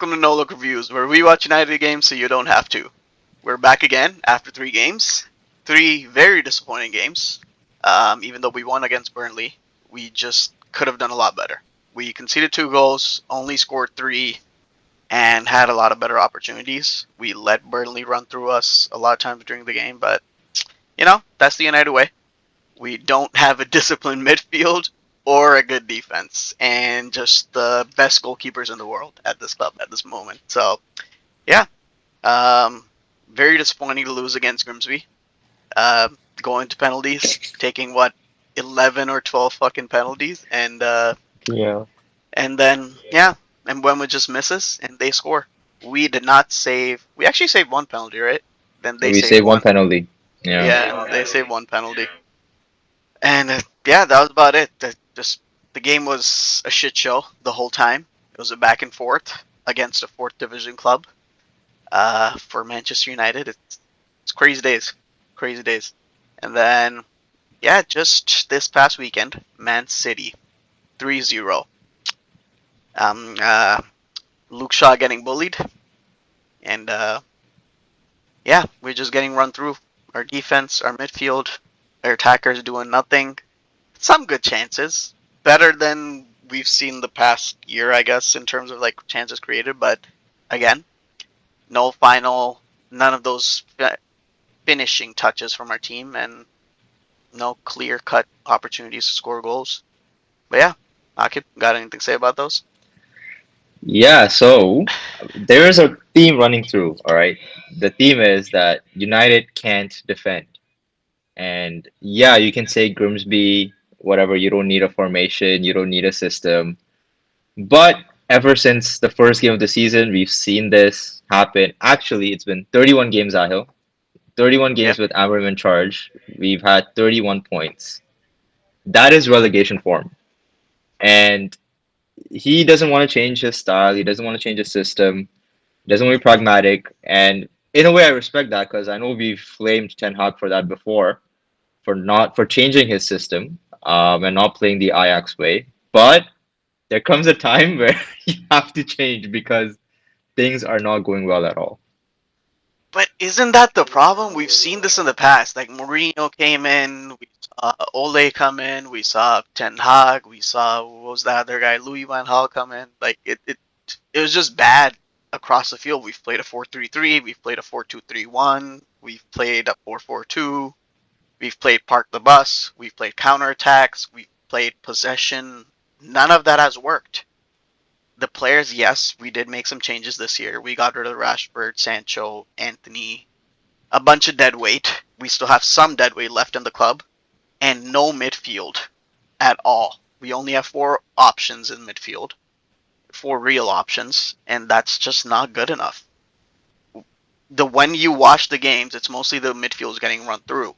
welcome to No Look Reviews, where we watch United games so you don't have to. We're back again after 3 games. 3 very disappointing games. Even though we won against Burnley, we just could have done a lot better. We conceded 2 goals, only scored 3, and had a lot of better opportunities. We let Burnley run through us a lot of times during the game, but, that's the United way. We don't have a disciplined midfield or a good defense, and just the best goalkeepers in the world at this club at this moment. So, yeah, um, very disappointing to lose against Grimsby. Uh, Going to penalties, taking 11 or 12 fucking penalties, Yeah. and then and when we just misses and they score. We did not save. We actually saved one penalty, right? Then they We saved saved one one. penalty. Yeah. Yeah, and they saved one penalty. And yeah, that was about it. Just the game was a shit show the whole time. It was a back and forth against a fourth division club. For Manchester United, it's crazy days, crazy days. And then just this past weekend, Man City 3-0. Um, uh, Luke Shaw getting bullied, and we're just getting run through. Our defense, our midfield, our attackers doing nothing. Some good chances, better than we've seen the past year, I guess, in terms of like chances created. But again, no final, none of those finishing touches from our team, and no clear cut opportunities to score goals. But yeah, Akib, got anything to say about those? Yeah, so there is a theme running through, all right? The theme is that United can't defend. And yeah, you can say Grimsby, whatever, you don't need a formation, you don't need a system. But ever since the first game of the season, we've seen this happen. Actually, it's been 31 games, Ahil. 31 Yeah, games with Amarim in charge. We've had 31 points. That is relegation form. And he doesn't want to change his style. He doesn't want to change his system. He doesn't want to be pragmatic. And in a way, I respect that because I know we've flamed Ten Hag for that before, for changing his system and not playing the Ajax way. But there comes a time where you have to change because things are not going well at all. but isn't that the problem? We've seen this in the past. Like Mourinho came in, we saw Ole come in, we saw Ten Hag, we saw what was that other guy, Louis Van Gaal come in. Like it was just bad across the field. We've played a 4-3-3, we've played a 4-2-3-1, we've played a 4-4-2, we've played park the bus, we've played counterattacks, we've played possession. None of that has worked. The players, yes, we did make some changes this year. We got rid of Rashford, Sancho, Anthony, a bunch of dead weight. We still have some dead weight left in the club, and no midfield at all. We only have 4 options in midfield, 4 real options, and that's just not good enough. When you watch the games, it's mostly the midfield's getting run through,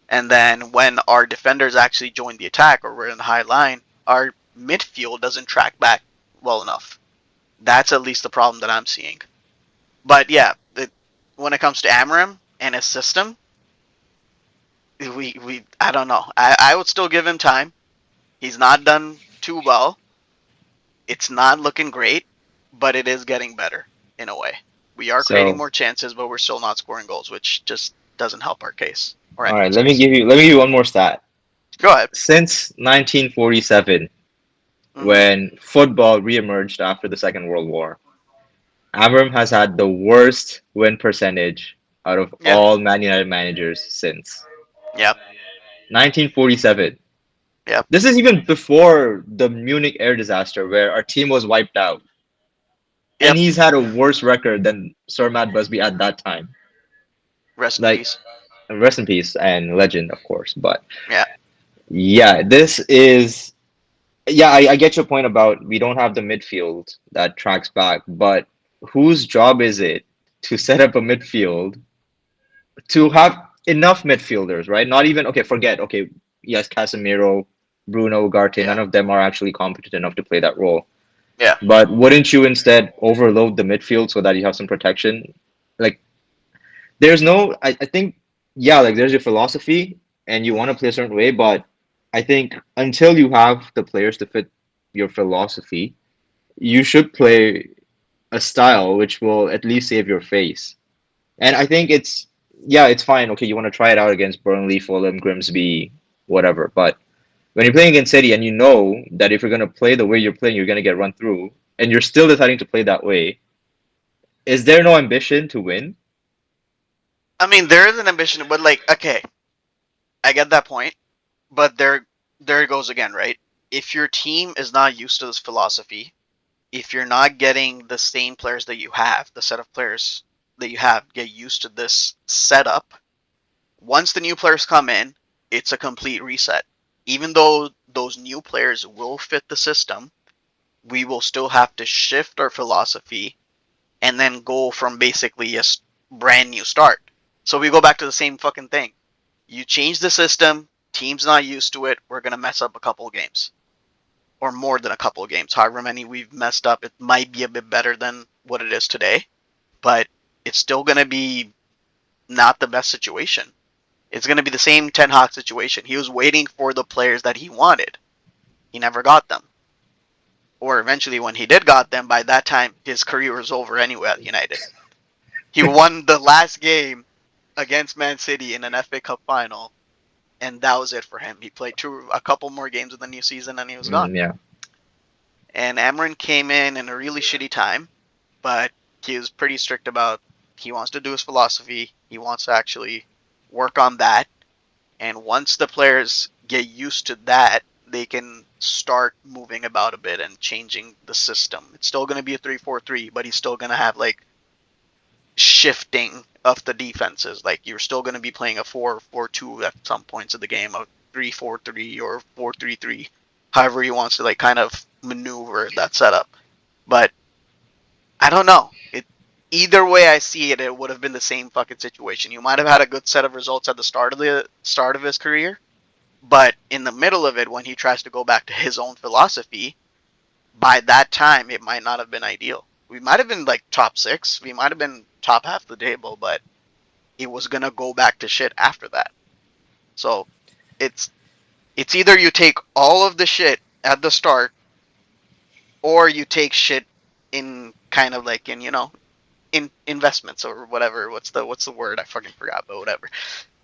and then when our defenders actually join the attack or we're in the high line, our midfield doesn't track back well enough. That's at least the problem that I'm seeing. But yeah, when it comes to Amarim and his system, we I don't know. I would still give him time. He's not done too well. It's not looking great, but it is getting better in a way. We are creating So, more chances, but we're still not scoring goals, which just doesn't help our case or all right, anyone's case. let me give you one more stat. Go ahead. Since 1947, Mm-hmm. when football reemerged after the Second World War, Amram has had the worst win percentage out of Yep. all Man United managers since Yep. 1947. Yep. This is even before the Munich air disaster where our team was wiped out. And Yep. he's had a worse record than Sir Matt Busby at that time. Rest in Like, peace. rest in peace and legend, of course. But Yeah. yeah, this is. Yeah, I get your point about we don't have the midfield that tracks back, but whose job is it to set up a midfield to have enough midfielders, right? Not even, okay, forget, okay, yes, Casemiro, Bruno, Ugarte, Yeah. none of them are actually competent enough to play that role. Yeah. But wouldn't you instead overload the midfield so that you have some protection? Like, there's no, I think, yeah, like there's your philosophy and you want to Mm-hmm. play a certain way, but I think until you have the players to fit your philosophy, you should play a style which will at least save your face. And I think it's yeah, it's fine. Okay, you want to try it out against Burnley, Fulham, Grimsby, whatever. But when you're playing against City and you know that if you're gonna play the way you're playing, you're gonna get run through, and you're still deciding to play that way, is there no ambition to win? I mean, there is an ambition, but like, okay, I get that point, but there it goes again, right? If your team is not used to this philosophy, if you're not getting the same players that you have, the set of players that you have get used to this setup, once the new players come in, it's a complete reset. Even though those new players will fit the system, we will still have to shift our philosophy and then go from basically a brand new start. So we go back to the same fucking thing. You change the system, team's not used to it, we're gonna mess up a couple of games. Or more than a couple of games. However many we've messed up, it might be a bit better than what it is today, but it's still gonna be not the best situation. It's gonna be the same Ten Hag situation. He was waiting for the players that he wanted. He never got them. Or eventually when he did got them, by that time his career was over anyway at United. He won the last game against Man City in an FA Cup final, and that was it for him. He played a couple more games of the new season, and he was gone. Yeah. And Amarin came in a really shitty time, but he was pretty strict about he wants to do his philosophy. He wants to actually work on that. And once the players get used to that, they can start moving about a bit and changing the system. It's still going to be a 3-4-3, but he's still going to have like shifting of the defenses. Like you're still going to be playing a 4-4-2 at some points of the game, a 3-4-3 or 4-3-3, however he wants to like kind of maneuver that setup. But I don't know. It either way I see it, it would have been the same fucking situation. You might have had a good set of results at the start of his career, but in the middle of it, when he tries to go back to his own philosophy, by that time it might not have been ideal. We might have been like top six. We might have been top half the table, but it was gonna go back to shit after that. So it's it's either you take all of the shit at the start, or you take shit in kind of like in in investments or whatever. What's the word? I fucking forgot, but whatever.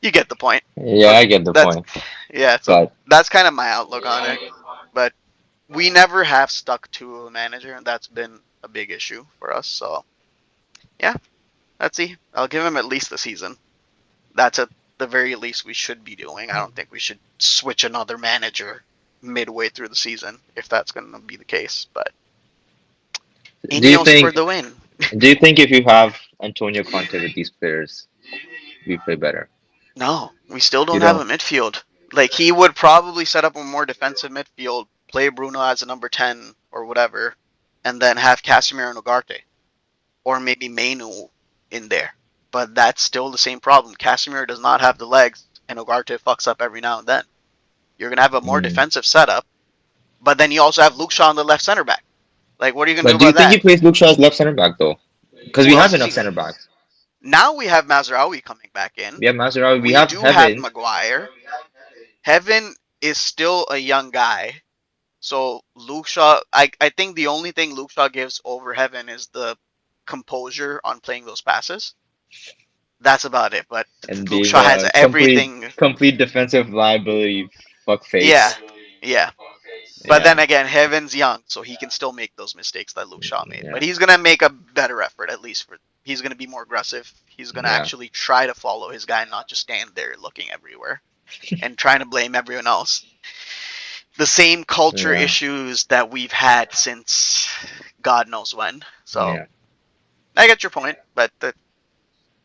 You get the point. Yeah, So I get the that's point. yeah. So But that's kind of my outlook on it. But we never have stuck to a manager, and that's been a big issue for us. So yeah, let's see. I'll give him at least the season. That's at the very least we should be doing. I don't think we should switch another manager midway through the season if that's going to be the case. But do you Ineos for think the win. do you think if you have Antonio Conte with these players, we play better? No, we still You don't have a don't. midfield. Like he would probably set up a more defensive midfield, play Bruno as a number 10 or whatever, and then have Casemiro and Ugarte or maybe Mainu in there. But that's still the same problem. Casemiro does not have the legs, and Ugarte fucks up every now and then. You're gonna have a more Mm. defensive setup, but then you also have Luke Shaw on the left center back. Like, what are you gonna do But do you about think he that? plays Luke Shaw as left center back though? Because we Who have else is enough he? center backs. Now we have Mazraoui coming back in. We have Mazarawi, we We have do have Heaven, Maguire. Heaven is still a young guy. So Luke Shaw, I think the only thing Luke Shaw gives over Heaven is the composure on playing those passes. That's about it. But and Luke being Shaw has a everything. complete defensive liability fuck Yeah, face. yeah. But then Yeah, again, Heaven's young, so he can still make those mistakes that Luke Shaw made. yeah, But he's gonna make a better effort, at least for. He's gonna be more aggressive. He's gonna yeah, actually try to follow his guy, not just stand there looking everywhere and trying to blame everyone else. The same culture yeah, issues that we've had since God knows when. So yeah, I get your point, but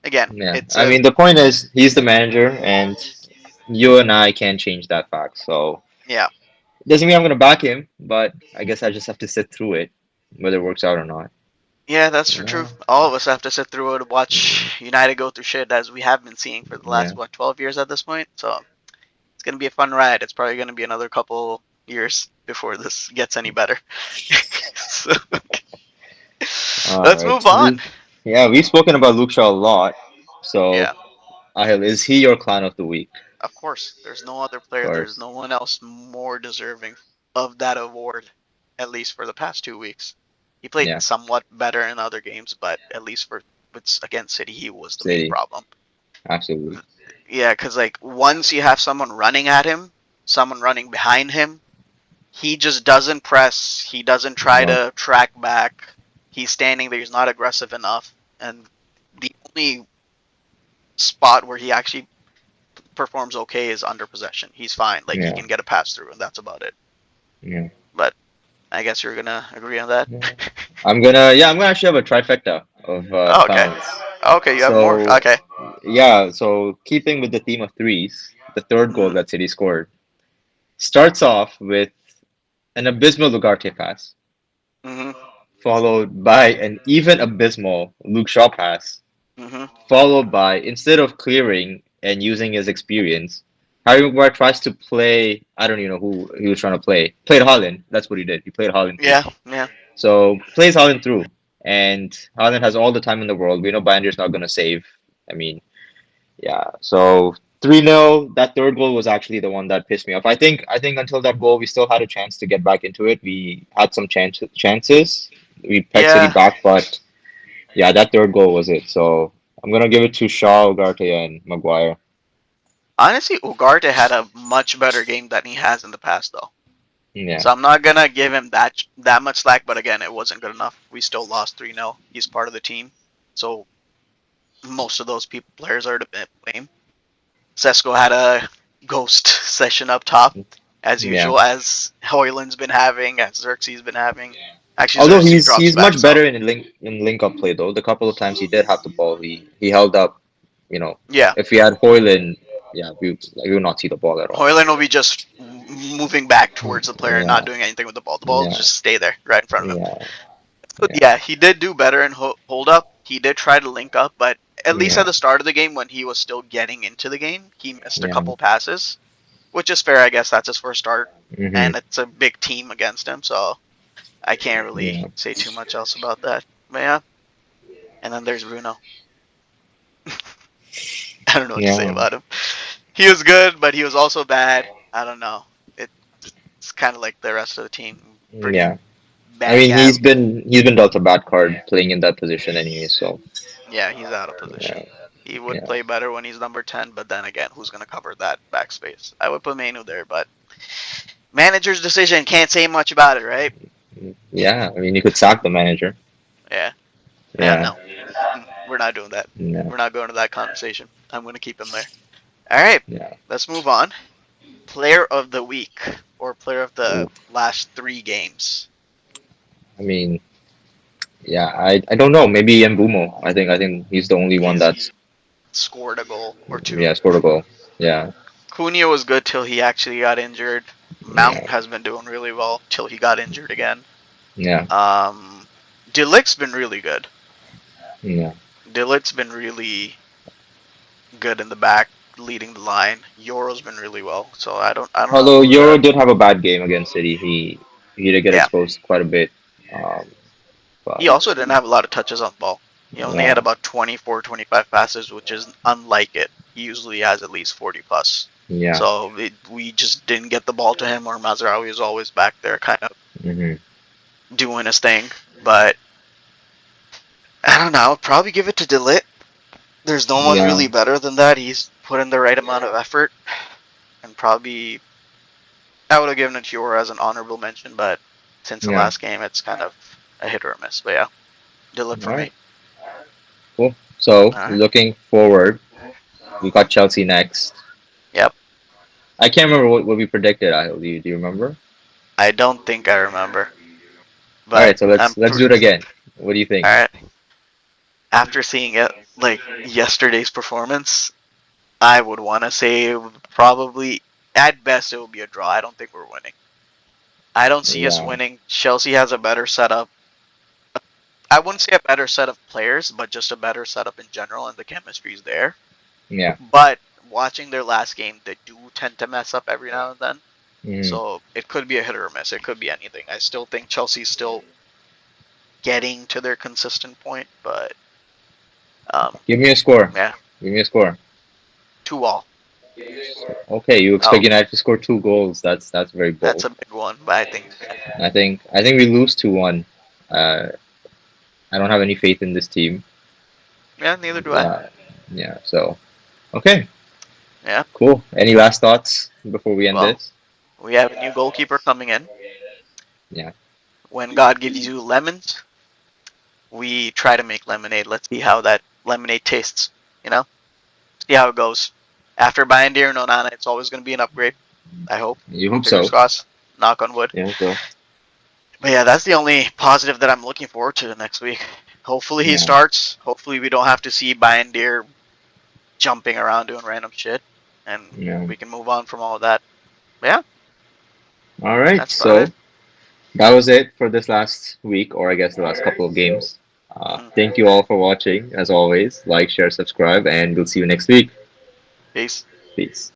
again, yeah. it's I a mean, the point is, he's the manager, and you and I can't change that fact. So yeah, doesn't mean I'm gonna back him, but I guess I just have to sit through it, whether it works out or not. yeah. That's for true. Yeah, All of us have to sit through it and watch United go through shit as we have been seeing for the yeah. last 12 years at this point. So it's gonna be a fun ride. It's probably gonna be another couple years before this gets any better. So All let's right. move on. Yeah, we've spoken about Luke Shaw a lot. So, Yeah, Ahil, is he your clown of the week? of course. There's no other Of player. There's course. no one else more deserving of that award, at least for the past 2 weeks. He played Yeah, somewhat better in other games, but at least for against City, he was the main City, problem. absolutely. Yeah, because like once you have someone running at him, someone running behind him, he just doesn't press. He doesn't try No, to track back. He's standing there. He's not aggressive enough. And the only spot where he actually performs okay is under possession. He's fine. Like he yeah, can get a pass through, and that's about it. yeah. But I guess you're gonna agree on that. Yeah. I'm gonna actually have a trifecta of Oh, okay. talents. Okay, you have more. So, Okay. yeah, so keeping with the theme of threes, the third goal Mhm. that City scored starts off with an abysmal Lugarte pass, Mhm. followed by an even abysmal Luke Shaw pass, Mhm. followed by, instead of clearing and using his experience, Harry Maguire tries to play, I don't even know who he was trying to play. Played Holland. That's what he did. He played Holland through. Yeah. Yeah. So plays Haaland through, and Haaland has all the time in the world. We know Bander's not going to save. I mean, yeah. So 3-0. That third goal was actually the one that pissed me off. I think until that goal, we still had a chance to get back into it. We had some chances. We pegged City Yeah. back, but yeah, that third goal was it. So I'm gonna give it to Shaw, Ugarte, and Maguire. Honestly, Ugarte had a much better game than he has in the past, though. Yeah, So I'm not gonna give him that much slack. But again, it wasn't good enough. We still lost 3-0. He's part of the team, so most of those players are to blame. Sesko had a ghost session up top, as yeah. usual, as Hoyland's been having, as Xerxes been having. Actually, Although Xerxes he's drops he's back, much so better in link up play though. The couple of times he did have the ball, he held up. You know, yeah. if we had Hoyland, yeah, we would not see the ball at all. Hoyland will be just moving back towards the player and not Yeah, doing anything with the ball. The ball will yeah, just stay there, right in front of him. yeah, So yeah, yeah, he did do better in hold up. He did try to link up, but at least at yeah, the start of the game when he was still getting into the game, he missed a yeah. couple passes, which is fair, I guess. That's his first start, Mm-hmm. and it's a big team against him, so I can't really Yeah, say too much else about that. But yeah, and then there's Bruno. I don't know what to say yeah, about him. He was good, but he was also bad. I don't know. It's kind of like the rest of the team, pretty yeah. I bang mean, at. he's been dealt a bad card playing in that position anyway. So Yeah, he's out of yeah, position. He would yeah, play better when he's number 10, but then again, who's going to cover that backspace? I would put Manu there, but manager's decision, can't say much about it, right? yeah. I mean, you could sack the manager. Yeah. Yeah, Yeah, no. We're not doing that. yeah, We're not going to that conversation. I'm going to keep him there. All right, yeah. let's move on. Player of the week or player of the Ooh. last 3 games. I mean, yeah. I don't know. Maybe Mbumo. I think he's the only one He's that's scored a goal or two. yeah scored a goal. Yeah, Cunha was good till he actually got injured. Mount yeah, has been doing really well till he got injured again. yeah, Um, Delict's been really good. yeah. Delict's been really good in the back, leading the line. Yoro's been really well. So I don't know Although who Euro the did have a bad game against City, he did get yeah. exposed quite a bit. Um, He but also didn't have a lot of touches on the ball. He only had yeah, about 24, 25 passes, which is unlike it. He usually has at least 40 plus. yeah. So we just didn't get the ball to him, or Mazraoui was always back there, kind of Hmm. doing his thing. But I don't know. Probably give it to Delit. There's no one Yeah, really better than that. He's put in the right amount of effort, and probably I would have given it to Yora as an honorable mention, but since the yeah. last game, it's kind of a hit or a miss. But yeah, Delit All for right, me. cool. So All right. looking forward, we got Chelsea next. Yep. I can't remember what we predicted. I do you remember? I don't think I remember, All but right, so let's do it again. What do you think? all right. After seeing it, like yesterday's performance, I would want to say probably at best it will be a draw. I don't think we're winning. I don't see us Yeah, winning. Chelsea has a better setup. I wouldn't say a better set of players, but just a better setup in general, and the chemistry's there. yeah. But watching their last game, they do tend to mess up every now and then. Hmm. So it could be a hit or a miss. It could be anything. I still think Chelsea's still getting to their consistent point, but um, Give me a score. yeah, Give me a score. 2-2. Okay, you expect Oh, United to score 2 goals. That's very that's bold. a big one, but I think I think we lose 2-1. Uh, I don't have any faith in this team. Yeah, neither do I. Uh, yeah. So okay, Yeah. cool. Any last thoughts before we end Well, this? we have a new goalkeeper coming in. Yeah. When God gives you lemons, we try to make lemonade. Let's see how that lemonade tastes. You know, see how it goes. After Bandir and Onana, it's always going to be an upgrade. I hope. You hope Fingers so. crossed. Knock on wood. You hope so. But yeah, that's the only positive that I'm looking forward to next week. Hopefully he Yeah. starts. Hopefully we don't have to see Bandir jumping around doing random shit, and Yeah. we can move on from all of that. But yeah, All right. that's about So it. that was it for this last week, or I guess the last couple of games. Mm-hmm. Thank you all for watching. As always, like, share, subscribe, and we'll see you next week. Peace. Peace.